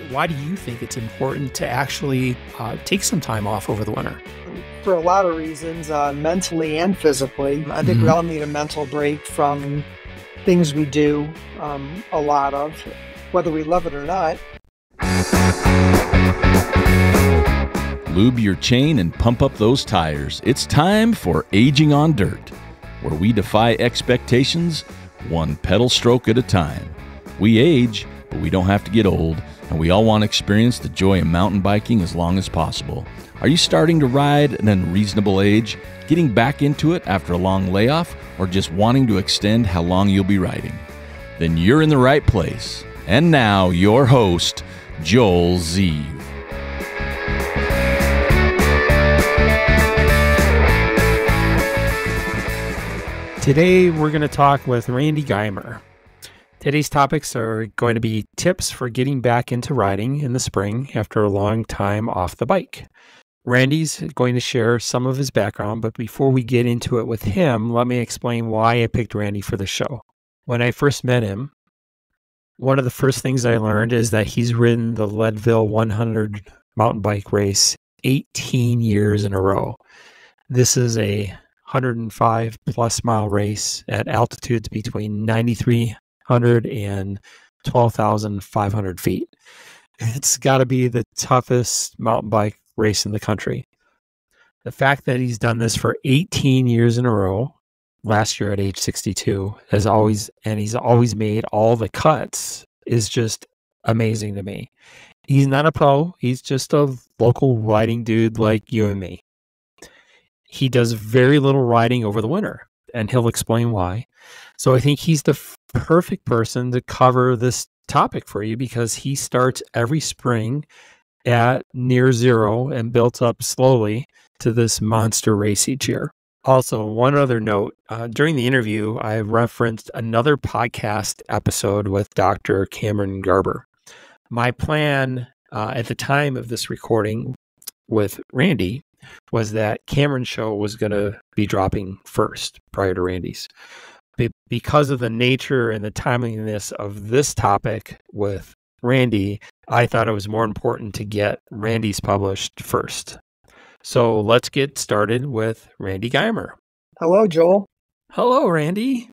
why do you think it's important to actually take some time off over the winter? For a lot of reasons, mentally and physically. I think we all need a mental break from things we do a lot of, whether we love it or not. Lube your chain and pump up those tires. It's time for Aging on Dirt, where we defy expectations one pedal stroke at a time. We age, but we don't have to get old, and we all want to experience the joy of mountain biking as long as possible. Are you starting to ride at an unreasonable age, getting back into it after a long layoff, or just wanting to extend how long you'll be riding? Then you're in the right place. And now, your host, Joel Zieve. Today, we're going to talk with Randy Guymer. Today's topics are going to be tips for getting back into riding in the spring after a long time off the bike. Randy's going to share some of his background, but before we get into it with him, let me explain why I picked Randy for the show. When I first met him, one of the first things I learned is that he's ridden the Leadville 100 mountain bike race 18 years in a row. This is a 105 plus mile race at altitudes between 9,300 and 12,500 feet. It's got to be the toughest mountain bike race in the country. The fact that he's done this for 18 years in a row, last year at age 62, he's always made all the cuts, is just amazing to me. He's not a pro. He's just a local riding dude like you and me. He does very little riding over the winter, and he'll explain why. So I think he's the perfect person to cover this topic for you, because he starts every spring at near zero and built up slowly to this monster race each year. Also, one other note, during the interview, I referenced another podcast episode with Dr. Cameron Garber. My plan at the time of this recording with Randy was that Cameron's show was going to be dropping first prior to Randy's. Because of the nature and the timeliness of this topic with Randy, I thought it was more important to get Randy's published first. So let's get started with Randy Guymer. Hello, Joel. Hello, Randy.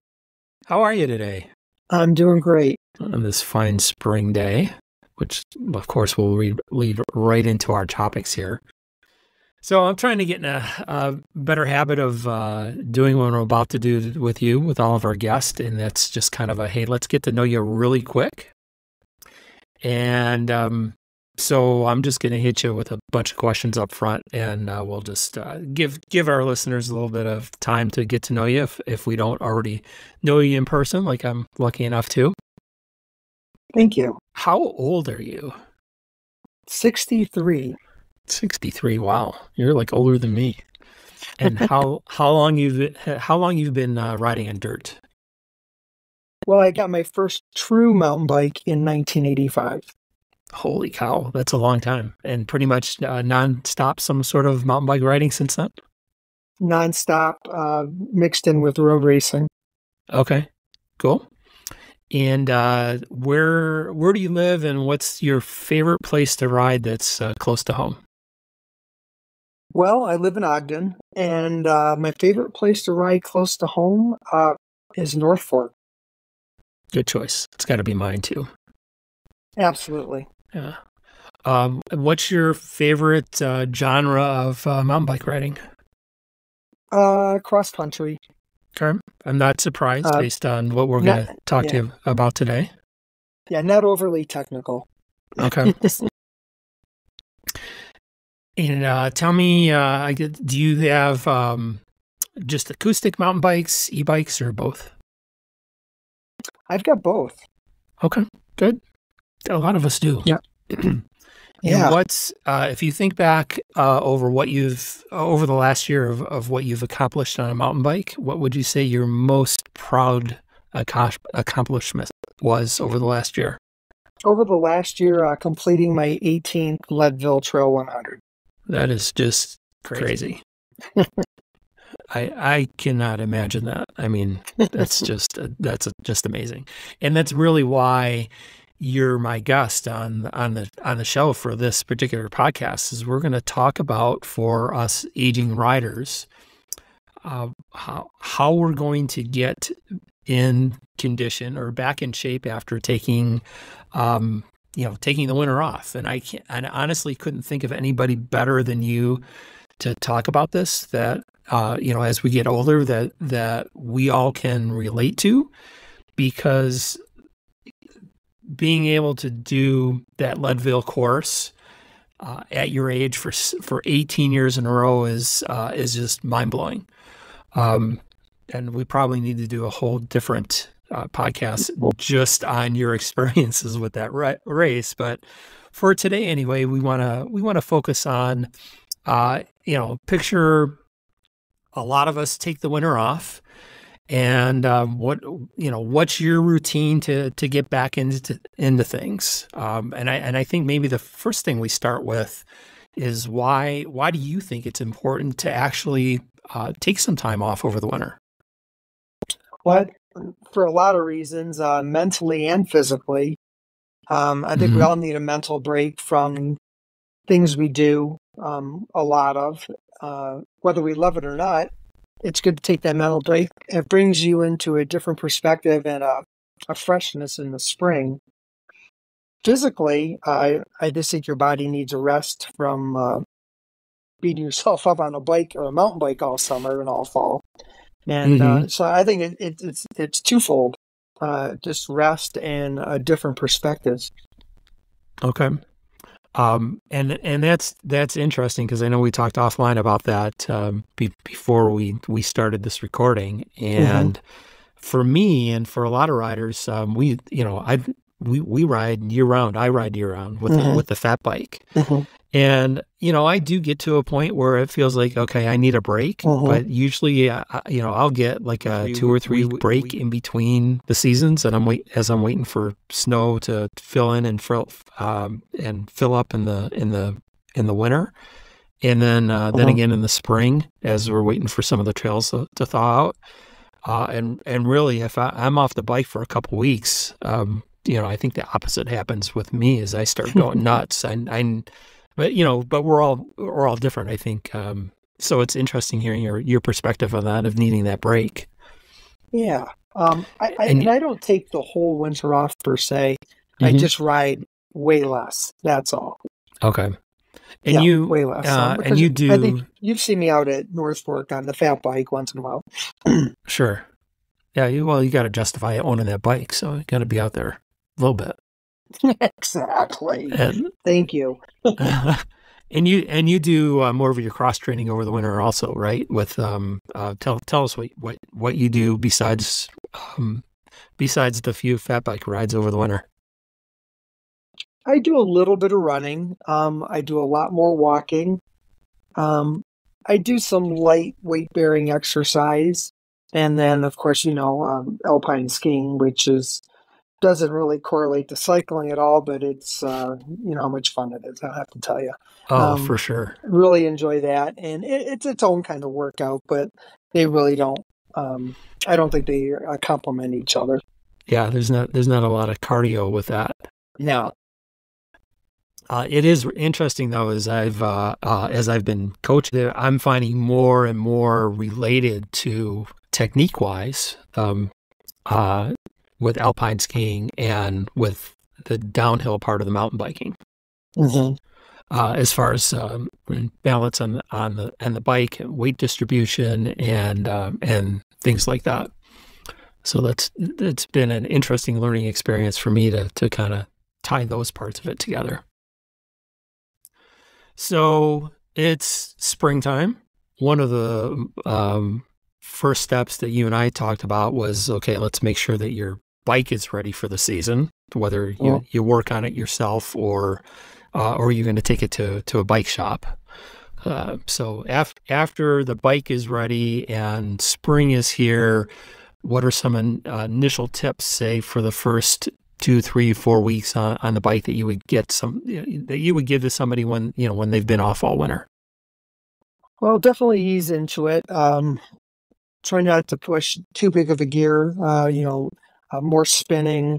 How are you today? I'm doing great. On this fine spring day, which of course will lead right into our topics here. So I'm trying to get in a better habit of doing what I'm about to do with you, with all of our guests, and that's just kind of a, hey, let's get to know you really quick. And so I'm just going to hit you with a bunch of questions up front, and we'll just give our listeners a little bit of time to get to know you if we don't already know you in person, like I'm lucky enough to. Thank you. How old are you? 63. 63. Wow, you're like older than me. And how long you've been riding on dirt? Well, I got my first true mountain bike in 1985. Holy cow, that's a long time. And pretty much non-stop some sort of mountain bike riding since then? Non-stop, mixed in with road racing. Okay, cool. And where do you live, and what's your favorite place to ride that's close to home? Well, I live in Ogden, and my favorite place to ride close to home is North Fork. Good choice. It's got to be mine too. Absolutely. Yeah. What's your favorite genre of mountain bike riding? Cross country. Okay. I'm not surprised based on what we're going to talk to you about today. Yeah, not overly technical. Okay. And tell me, do you have just acoustic mountain bikes, e-bikes, or both? I've got both. Okay, good. A lot of us do. Yeah. And what's if you think back over the last year of what you've accomplished on a mountain bike, what would you say your most proud accomplishment was over the last year? Over the last year, completing my 18th Leadville Trail 100. That is just crazy. I cannot imagine that. I mean, that's just amazing. And that's really why you're my guest on the show for this particular podcast, is we're going to talk about, for us aging riders, how we're going to get in condition or back in shape after taking taking the winter off. And I honestly couldn't think of anybody better than you to talk about this, that as we get older, that we all can relate to, because being able to do that Leadville course at your age for 18 years in a row is just mind blowing. And we probably need to do a whole different podcast just on your experiences with that race. But for today, anyway, we want to focus on picture a lot of us take the winter off. And what's your routine to get back into things? And I think maybe the first thing we start with is why do you think it's important to actually take some time off over the winter? Well, for a lot of reasons, mentally and physically. I think we all need a mental break from things we do a lot of, whether we love it or not. It's good to take that mental break. It brings you into a different perspective and a freshness in the spring. Physically, I just think your body needs a rest from beating yourself up on a bike or a mountain bike all summer and all fall. And so I think it's twofold, just rest and different perspectives. Okay. And that's interesting, because I know we talked offline about that before we started this recording. And for me and for a lot of riders, we ride year round. I ride year round with the fat bike. And I do get to a point where it feels like, okay, I need a break. But usually, I'll get like a 2 or 3 week break in between the seasons, and I'm waiting for snow to fill in and fill up in the winter, and then again in the spring as we're waiting for some of the trails to thaw out. And really, if I'm off the bike for a couple weeks, I think the opposite happens with me as I start going nuts. But we're all different, I think. So it's interesting hearing your perspective on that, of needing that break. Yeah. I don't take the whole winter off per se. I just ride way less. That's all. Okay. And way less. And you do. I think you've seen me out at North Fork on the fat bike once in a while. Sure. Yeah. You got to justify owning that bike, so you got to be out there a little bit. Exactly. Thank you. And you do more of your cross training over the winter also, right? With tell us what you do besides the few fat bike rides over the winter. I do a little bit of running. I do a lot more walking. I do some light weight bearing exercise, and then of course alpine skiing, which doesn't really correlate to cycling at all, but it's how much fun it is. I have to tell you. Oh, for sure. Really enjoy that, and it's its own kind of workout, but they really don't. I don't think they complement each other. Yeah, there's not a lot of cardio with that. No. It is interesting though, as I've been coaching, I'm finding more and more related to technique wise. With alpine skiing and with the downhill part of the mountain biking, as far as balance on the bike, weight distribution, and things like that. So it's been an interesting learning experience for me to kind of tie those parts of it together. So it's springtime. One of the first steps that you and I talked about was, okay, let's make sure that your bike is ready for the season, whether you work on it yourself or you're going to take it to a bike shop. So after the bike is ready and spring is here, what are some initial tips, say, for the first 2, 3, 4 weeks on the bike that you would give to somebody when they've been off all winter? Well, definitely ease into it. Try not to push too big of a gear, more spinning.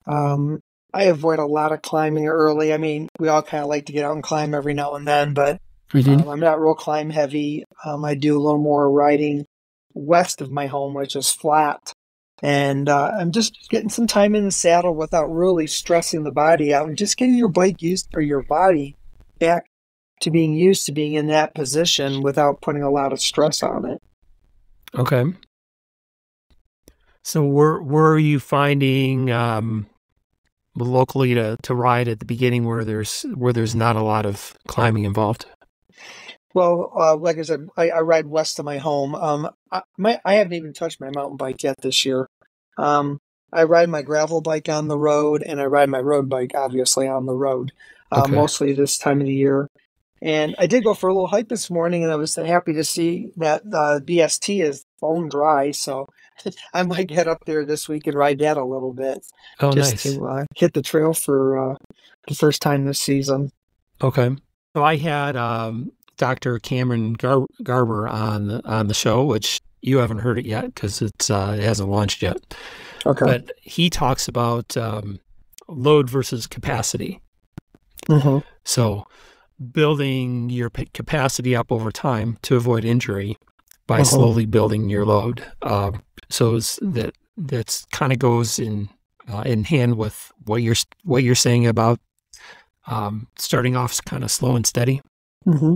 I I avoid a lot of climbing early. I mean, we all kind of like to get out and climb every now and then, but I'm not real climb heavy. I do a little more riding west of my home, which is flat. And I'm just getting some time in the saddle without really stressing the body out and just getting your bike used or your body back to being used to being in that position without putting a lot of stress on it. Okay. So where are you finding locally to ride at the beginning where there's not a lot of climbing involved? Well, like I said, I ride west of my home. I haven't even touched my mountain bike yet this year. I ride my gravel bike on the road, and I ride my road bike, obviously, on the road, Okay. mostly this time of the year. And I did go for a little hike this morning, and I was happy to see that BST is bone dry, so I might get up there this week and ride that a little bit. Oh, just nice. to hit the trail for the first time this season. Okay. So I had Dr. Cameron Garber on the show, which you haven't heard it yet because it hasn't launched yet. Okay. But he talks about load versus capacity. Mm-hmm. So building your capacity up over time to avoid injury by slowly building your load. So that's kind of goes in hand with what you're saying about starting off kind of slow and steady. Mm-hmm.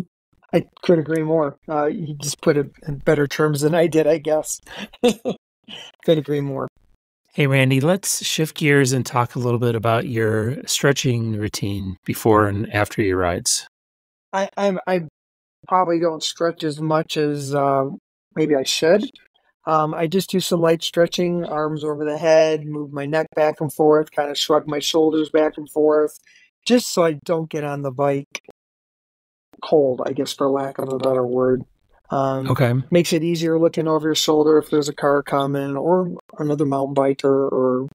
I could agree more. You just put it in better terms than I did, I guess. Could agree more. Hey, Randy, let's shift gears and talk a little bit about your stretching routine before and after your rides. I probably don't stretch as much as maybe I should. I just do some light stretching, arms over the head, move my neck back and forth, kind of shrug my shoulders back and forth, just so I don't get on the bike cold, I guess, for lack of a better word. Okay. Makes it easier looking over your shoulder if there's a car coming or another mountain biker or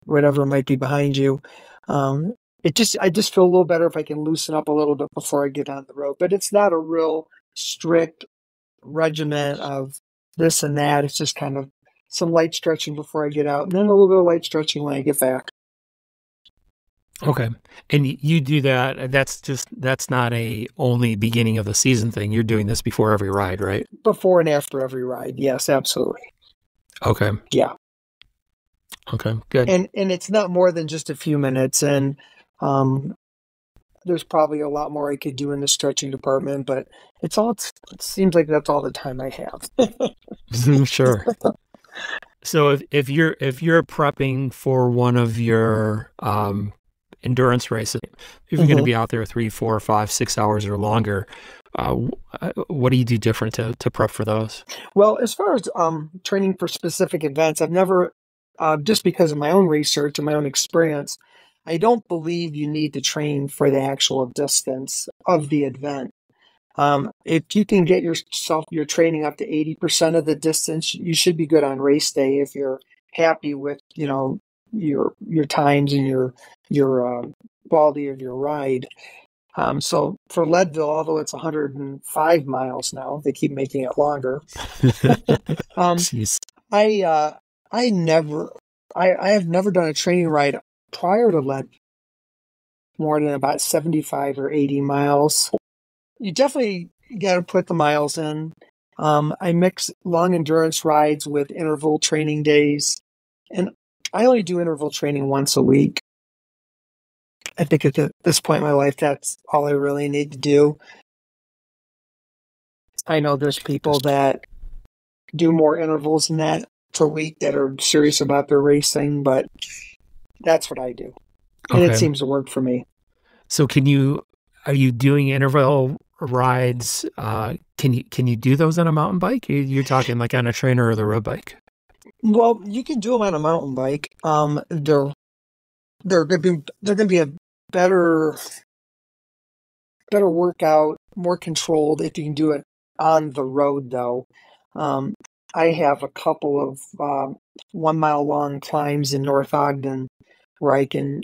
whatever might be behind you. I just feel a little better if I can loosen up a little bit before I get on the road. But it's not a real strict regimen of this and that. It's just kind of some light stretching before I get out, and then a little bit of light stretching when I get back. Okay. And you do that. That's not a only beginning of the season thing. You're doing this before every ride, right? Before and after every ride. Yes, absolutely. Okay. Yeah. Okay, good. And it's not more than just a few minutes. And there's probably a lot more I could do in the stretching department, but it seems like that's all the time I have. Sure. So if you're prepping for one of your endurance races, if you're going to be out there 3, 4, 5, 6 hours or longer, what do you do different to prep for those? Well, as far as training for specific events, I've never, just because of my own research and my own experience, I don't believe you need to train for the actual distance of the event. If you can get your training up to 80% of the distance, you should be good on race day if you're happy with, your times and your quality of your ride. So for Leadville, although it's 105 miles now, they keep making it longer. Jeez. I have never done a training ride prior to Leadville more than about 75 or 80 miles. You definitely got to put the miles in. I mix long endurance rides with interval training days, and I only do interval training once a week. I think at this point in my life, that's all I really need to do. I know there's people that do more intervals than that per week that are serious about their racing, but that's what I do. And it seems to work for me. So are you doing interval rides? Can you do those on a mountain bike? You're talking like on a trainer or the road bike? Well, you can do them on a mountain bike. They're going to be a better workout, more controlled if you can do it on the road, though. I have a couple of 1 mile long climbs in North Ogden where I can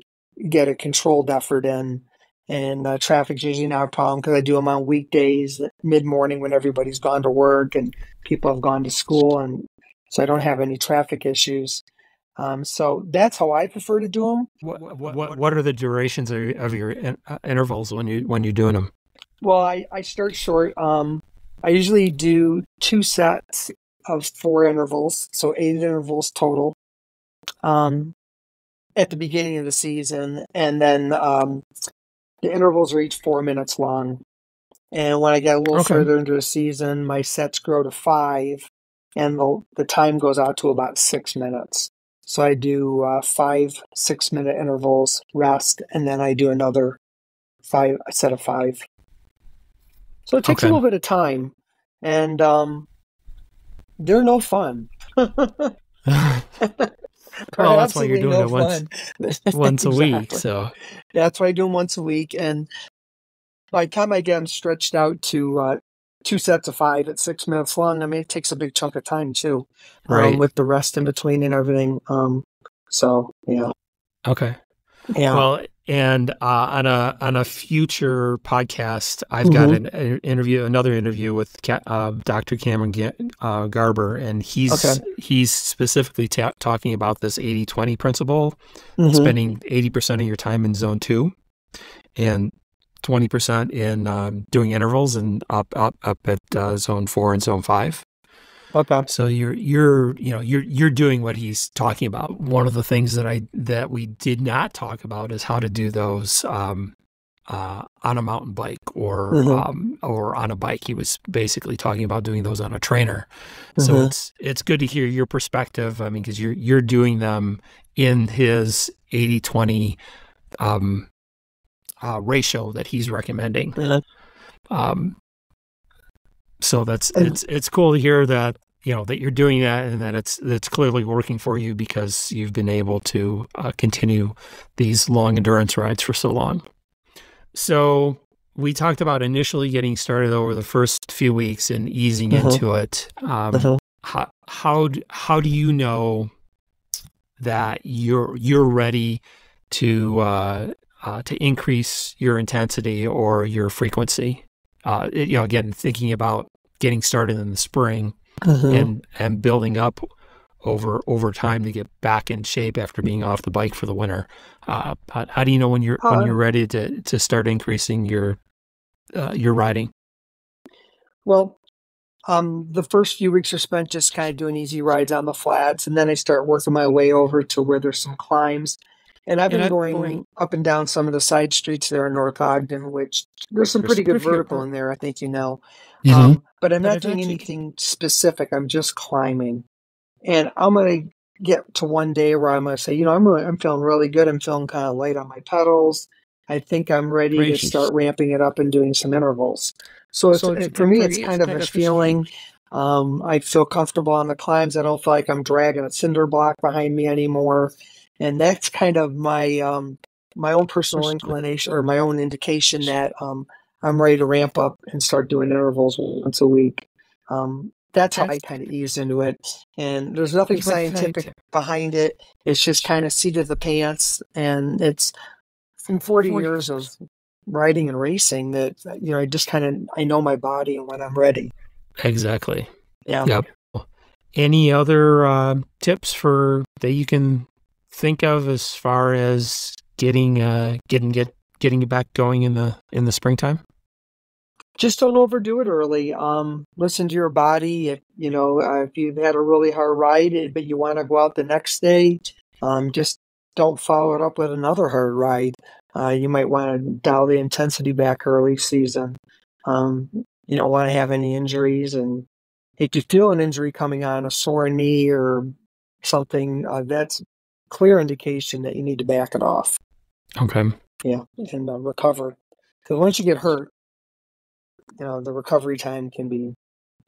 get a controlled effort in, and traffic's usually not a problem because I do them on weekdays, mid-morning when everybody's gone to work and people have gone to school, and so I don't have any traffic issues. So that's how I prefer to do them. What are the durations of your intervals when you're doing them? Well, I start short. I usually do 2 sets of 4 intervals, so 8 intervals total. At the beginning of the season, and then the intervals are each 4 minutes long. And when I get a little further into the season, my sets grow to 5, and the time goes out to about 6 minutes. So I do 5 6-minute intervals, rest, and then I do another a set of 5. So it takes a little bit of time, and they're no fun. Well, that's why you're doing it once a week. So that's why I do them once a week, and by the time I get them stretched out to 2 sets of 5 at 6 minutes long, I mean, it takes a big chunk of time too, right? With the rest in between and everything. So yeah. Okay. Yeah. Well, and on a future podcast, I've got another interview with Dr. Cameron Garber, and he's specifically talking about this 80-20 principle, spending 80% of your time in zone 2, and 20% in doing intervals, and up at zone 4 and zone 5. Okay. So you're doing what he's talking about. One of the things that we did not talk about is how to do those on a mountain bike or on a bike. He was basically talking about doing those on a trainer. So it's good to hear your perspective. I mean, because you're doing them in his 80-20 ratio that he's recommending. So it's cool to hear that, that you're doing that, and that it's clearly working for you, because you've been able to continue these long endurance rides for so long. So we talked about initially getting started over the first few weeks and easing into it. How do you know that you're ready to increase your intensity or your frequency? Again, thinking about getting started in the spring and building up over time to get back in shape after being off the bike for the winter. How do you know when you're ready to start increasing your riding? Well, the first few weeks are spent just kind of doing easy rides on the flats, and then I start working my way over to where there's some climbs. And I've been going up and down some of the side streets there in North Ogden, which there's some pretty good vertical in there, I think But I'm not doing anything specific. I'm just climbing. And I'm going to get to one day where I'm going to say, I'm feeling really good. I'm feeling kind of light on my pedals. I think I'm ready to start ramping it up and doing some intervals. So for me, it's kind of a feeling. I feel comfortable on the climbs. I don't feel like I'm dragging a cinder block behind me anymore. And that's kind of my my own personal inclination, or my own indication that I'm ready to ramp up and start doing intervals once a week. That's how I kind of ease into it. And there's nothing scientific behind it. It's just kind of seat of the pants. And it's from 40 years of riding and racing that, I just I know my body and when I'm ready. Exactly. Yeah. Yep. Any other tips that you can think of as far as getting back going in the springtime? Just don't overdo it early. Listen to your body. If you've had a really hard ride, but you want to go out the next day, just don't follow it up with another hard ride. You might want to dial the intensity back early season. You don't want to have any injuries, and if you feel an injury coming on, a sore knee or something, that's clear indication that you need to back it off. Okay. Yeah, and recover. Because once you get hurt, the recovery time can be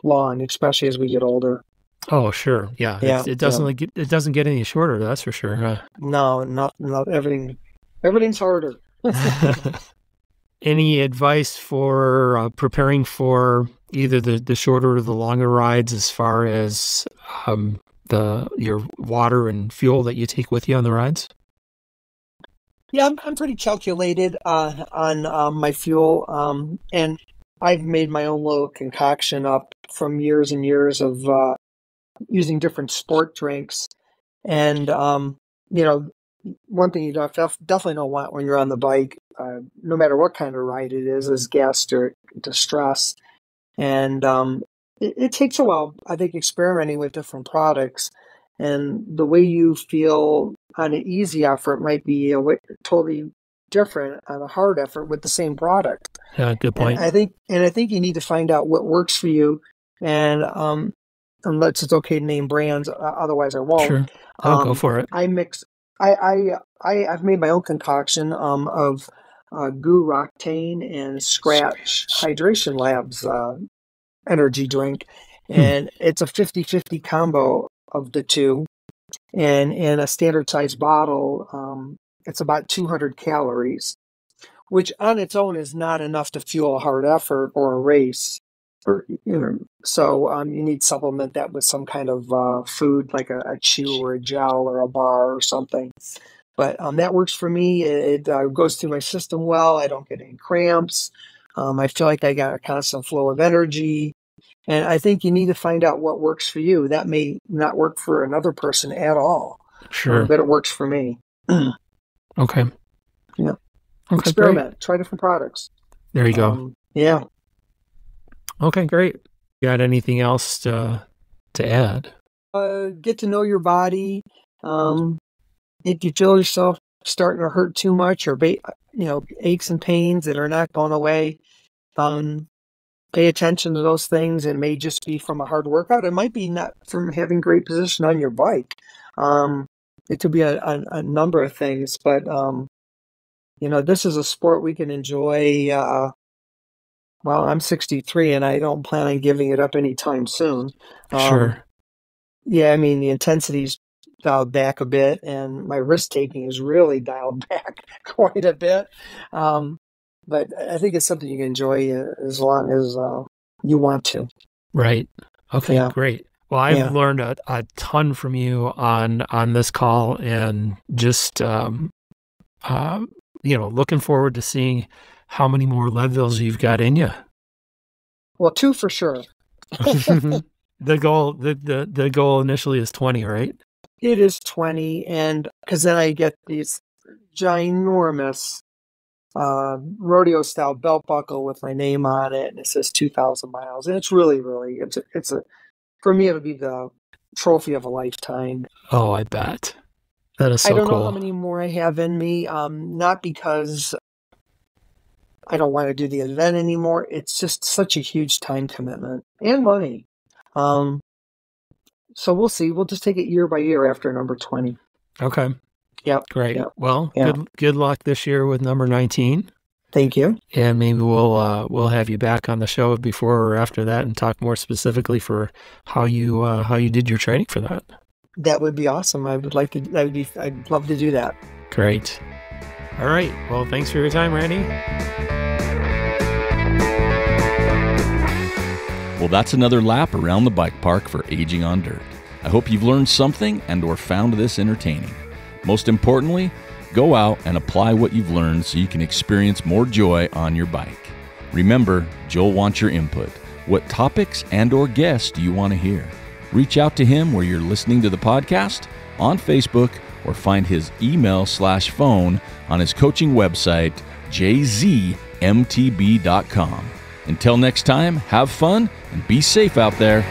long, especially as we get older. Oh, sure. Yeah. It doesn't get any shorter, that's for sure. No, not everything's harder. Any advice for preparing for either the shorter or the longer rides, as far as your water and fuel that you take with you on the rides? Yeah, I'm pretty calculated on my fuel, and I've made my own little concoction up from years and years of using different sport drinks. And, you know, one thing you definitely don't want when you're on the bike, no matter what kind of ride it is gastric distress. And it takes a while, I think, experimenting with different products. And the way you feel on an easy effort might be totally different on a hard effort with the same product. Yeah, good point. And I think you need to find out what works for you. And unless it's okay to name brands, otherwise I won't. Sure, I'll go for it. I've made my own concoction of Goo Roctane and Scratch Hydration Labs energy drink, and it's a 50-50 combo of the two. And in a standard size bottle, it's about 200 calories, which on its own is not enough to fuel a hard effort or a race. So you need to supplement that with some kind of food, like a chew or a gel or a bar or something. But that works for me. It goes through my system well. I don't get any cramps. I feel like I got a constant flow of energy. And I think you need to find out what works for you. That may not work for another person at all. Sure. But it works for me. Okay. Yeah. Okay, experiment. great. Try different products. There you go. Yeah. Okay, great. Got anything else to add? Get to know your body. If you feel yourself starting to hurt too much or aches and pains that are not going away, pay attention to those things. It may just be from a hard workout. It might be not from having great position on your bike. It could be a number of things, but this is a sport we can enjoy. Well, I'm 63 and I don't plan on giving it up anytime soon. Sure. Yeah, I mean, the intensity's dialed back a bit and my risk taking is really dialed back quite a bit. But I think it's something you can enjoy as long as you want to. Right. Okay, Yeah. great. Well, I've learned a ton from you on this call, and just looking forward to seeing how many more Leadvilles you've got in you. Well, 2 for sure. The goal initially is 20, right? It is 20, and because then I get these ginormous rodeo style belt buckle with my name on it, and it says 2,000 miles, and it's really it's a for me it'll be the trophy of a lifetime. Oh, I bet. That is so cool. I don't know how many more I have in me, not because I don't want to do the event anymore. It's just such a huge time commitment and money. So we'll see. We'll just take it year by year after number 20. Okay. Yep. Great. Yep. Well, Yeah. good luck this year with number 19. Thank you. And maybe we'll have you back on the show before or after that and talk more specifically for how you did your training for that. That would be awesome. I'd love to do that. Great. All right. Well, thanks for your time, Randy. Well, that's another lap around the bike park for Aging on Dirt. I hope you've learned something and or found this entertaining. Most importantly, go out and apply what you've learned so you can experience more joy on your bike. Remember, Joel wants your input. What topics and or guests do you want to hear? Reach out to him where you're listening to the podcast, on Facebook, or find his email/phone on his coaching website, jzmtb.com. Until next time, have fun and be safe out there.